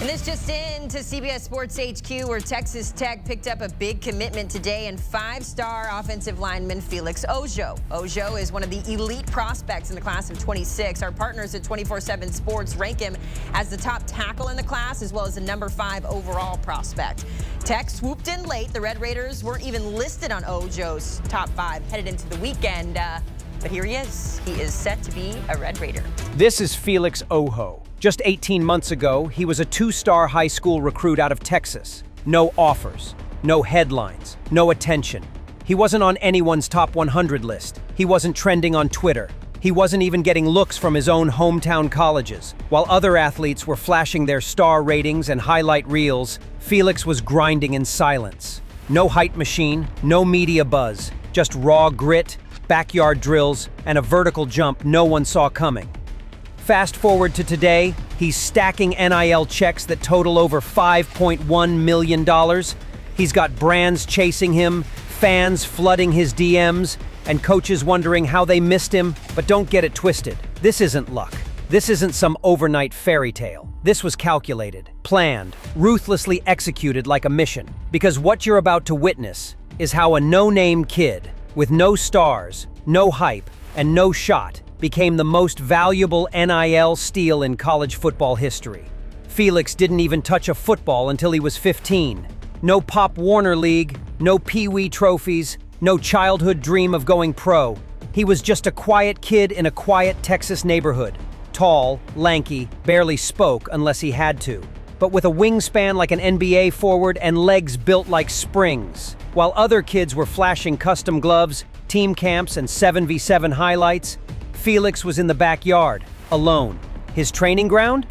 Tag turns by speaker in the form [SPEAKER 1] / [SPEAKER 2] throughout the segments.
[SPEAKER 1] And this just in to CBS Sports HQ, where Texas Tech picked up a big commitment today in five-star offensive lineman Felix Ojo. Ojo is one of the elite prospects in the class of 26. Our partners at 24/7 Sports rank him as the top tackle in the class, as well as the number 5 overall prospect. Tech swooped in late. The Red Raiders weren't even listed on Ojo's top 5 headed into the weekend. But here he is. He is set to be a Red Raider.
[SPEAKER 2] This is Felix Ojo. Just 18 months ago, he was a 2-star high school recruit out of Texas. No offers, no headlines, no attention. He wasn't on anyone's top 100 list. He wasn't trending on Twitter. He wasn't even getting looks from his own hometown colleges. While other athletes were flashing their star ratings and highlight reels, Felix was grinding in silence. No hype machine, no media buzz, just raw grit, backyard drills, and a vertical jump no one saw coming. Fast forward to today, he's stacking NIL checks that total over $5.1 million. He's got brands chasing him, fans flooding his DMs, and coaches wondering how they missed him. But don't get it twisted. This isn't luck. This isn't some overnight fairy tale. This was calculated, planned, ruthlessly executed like a mission. Because what you're about to witness is how a no-name kid, with no stars, no hype, and no shot, became the most valuable NIL steal in college football history. Felix didn't even touch a football until he was 15. No Pop Warner League, no Pee Wee trophies, no childhood dream of going pro. He was just a quiet kid in a quiet Texas neighborhood. Tall, lanky, barely spoke unless he had to, but with a wingspan like an NBA forward and legs built like springs. While other kids were flashing custom gloves, team camps, and 7v7 highlights, Felix was in the backyard, alone. His training ground?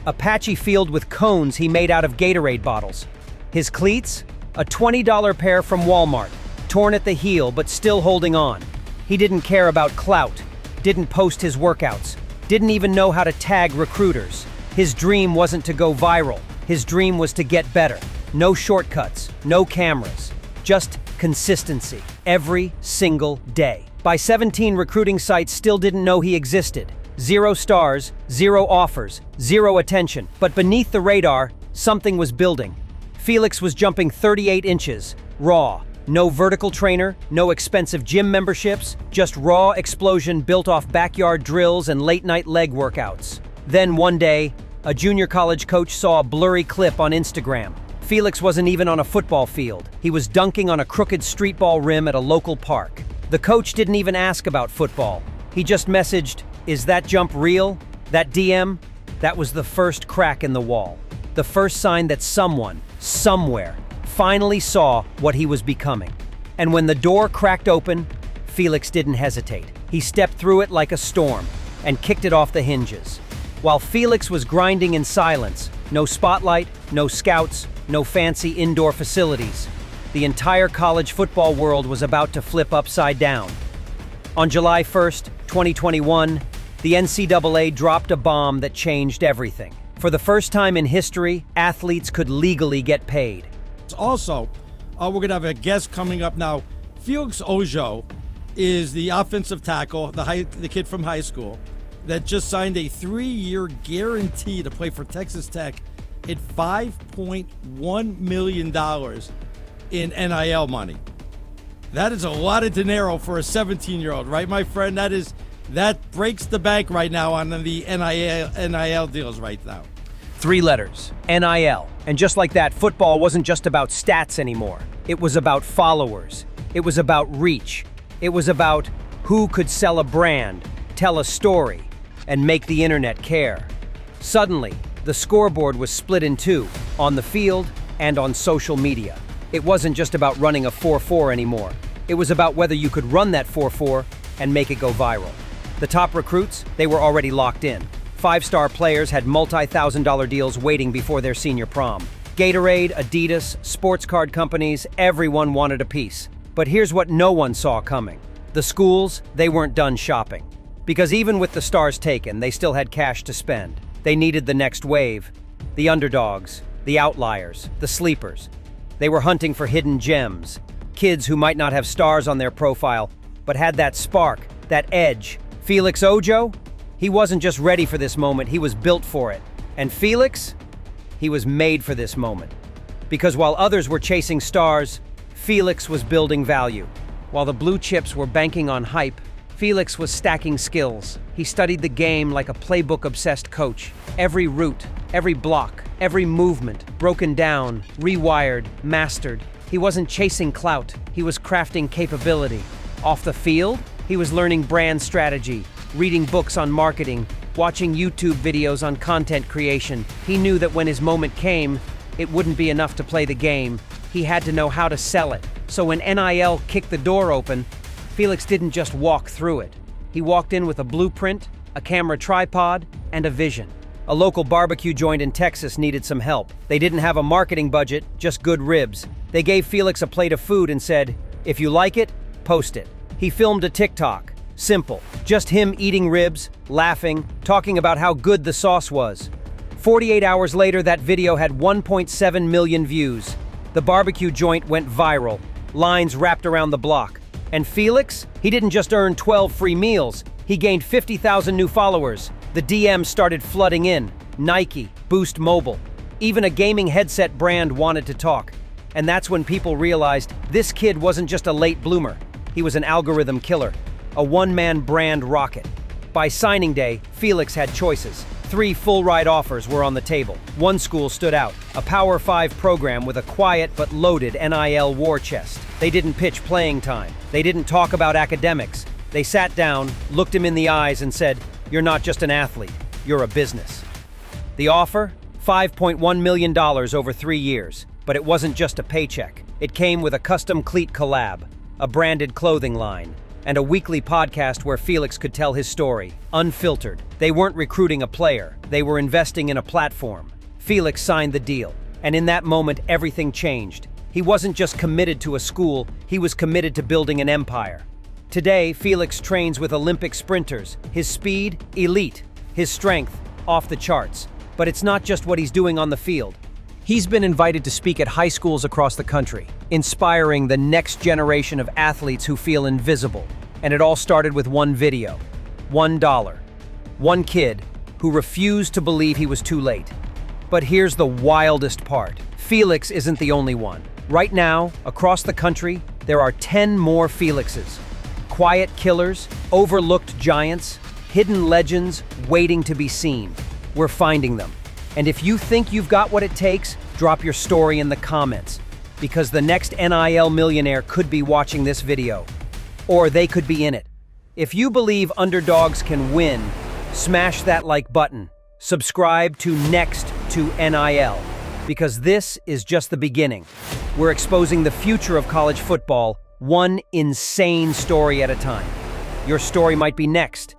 [SPEAKER 2] A patchy field with cones he made out of Gatorade bottles. His cleats? A $20 pair from Walmart, torn at the heel but still holding on. He didn't care about clout, didn't post his workouts, didn't even know how to tag recruiters. His dream wasn't to go viral. His dream was to get better. No shortcuts, no cameras, just consistency, every single day. By 17, recruiting sites still didn't know he existed. 0 stars, 0 offers, 0 attention. But beneath the radar, something was building. Felix was jumping 38 inches, raw. No vertical trainer, no expensive gym memberships, just raw explosion built off backyard drills and late-night leg workouts. Then one day, a junior college coach saw a blurry clip on Instagram. Felix wasn't even on a football field. He was dunking on a crooked street ball rim at a local park. The coach didn't even ask about football. He just messaged, "Is that jump real?" That DM? That was the first crack in the wall. The first sign that someone, somewhere, finally saw what he was becoming. And when the door cracked open, Felix didn't hesitate. He stepped through it like a storm and kicked it off the hinges. While Felix was grinding in silence, no spotlight, no scouts, no fancy indoor facilities, the entire college football world was about to flip upside down. On July 1st, 2021, the NCAA dropped a bomb that changed everything. For the first time in history, athletes could legally get paid.
[SPEAKER 3] Also, we're going to have a guest coming up now. Felix Ojo is the offensive tackle, the kid from high school, that just signed a 3-year guarantee to play for Texas Tech at $5.1 million in NIL money. That is a lot of dinero for a 17-year-old, right, my friend? That breaks the bank right now on the NIL deals right now.
[SPEAKER 2] 3 letters, NIL. And just like that, football wasn't just about stats anymore. It was about followers. It was about reach. It was about who could sell a brand, tell a story, and make the internet care. Suddenly, the scoreboard was split in 2, on the field and on social media. It wasn't just about running a 4.4 anymore. It was about whether you could run that 4.4 and make it go viral. The top recruits, they were already locked in. 5-star players had multi-$1,000 deals waiting before their senior prom. Gatorade, Adidas, sports card companies, everyone wanted a piece. But here's what no one saw coming. The schools, they weren't done shopping. Because even with the stars taken, they still had cash to spend. They needed the next wave, the underdogs, the outliers, the sleepers. They were hunting for hidden gems, kids who might not have stars on their profile, but had that spark, that edge. Felix Ojo? He wasn't just ready for this moment, he was built for it. And Felix? He was made for this moment. Because while others were chasing stars, Felix was building value. While the blue chips were banking on hype, Felix was stacking skills. He studied the game like a playbook-obsessed coach. Every route, every block, every movement, broken down, rewired, mastered. He wasn't chasing clout, he was crafting capability. Off the field, he was learning brand strategy, reading books on marketing, watching YouTube videos on content creation. He knew that when his moment came, it wouldn't be enough to play the game. He had to know how to sell it. So when NIL kicked the door open, Felix didn't just walk through it. He walked in with a blueprint, a camera tripod, and a vision. A local barbecue joint in Texas needed some help. They didn't have a marketing budget, just good ribs. They gave Felix a plate of food and said, "If you like it, post it." He filmed a TikTok. Simple. Just him eating ribs, laughing, talking about how good the sauce was. 48 hours later, that video had 1.7 million views. The barbecue joint went viral. Lines wrapped around the block. And Felix? He didn't just earn 12 free meals. He gained 50,000 new followers. The DMs started flooding in. Nike, Boost Mobile. Even a gaming headset brand wanted to talk. And that's when people realized this kid wasn't just a late bloomer. He was an algorithm killer, a one-man brand rocket. By signing day, Felix had choices. 3 full-ride offers were on the table. One school stood out, a Power 5 program with a quiet but loaded NIL war chest. They didn't pitch playing time. They didn't talk about academics. They sat down, looked him in the eyes and said, "You're not just an athlete, you're a business." The offer? $5.1 million over 3 years. But it wasn't just a paycheck. It came with a custom cleat collab, a branded clothing line, and a weekly podcast where Felix could tell his story, unfiltered. They weren't recruiting a player, they were investing in a platform. Felix signed the deal, and in that moment everything changed. He wasn't just committed to a school, he was committed to building an empire. Today, Felix trains with Olympic sprinters, his speed, elite, his strength, off the charts. But it's not just what he's doing on the field. He's been invited to speak at high schools across the country, inspiring the next generation of athletes who feel invisible. And it all started with one video. $1. One kid who refused to believe he was too late. But here's the wildest part. Felix isn't the only one. Right now, across the country, there are 10 more Felixes. Quiet killers, overlooked giants, hidden legends waiting to be seen. We're finding them. And if you think you've got what it takes, drop your story in the comments. Because the next NIL millionaire could be watching this video. Or they could be in it. If you believe underdogs can win, smash that like button. Subscribe to Next to NIL. Because this is just the beginning. We're exposing the future of college football, one insane story at a time. Your story might be next.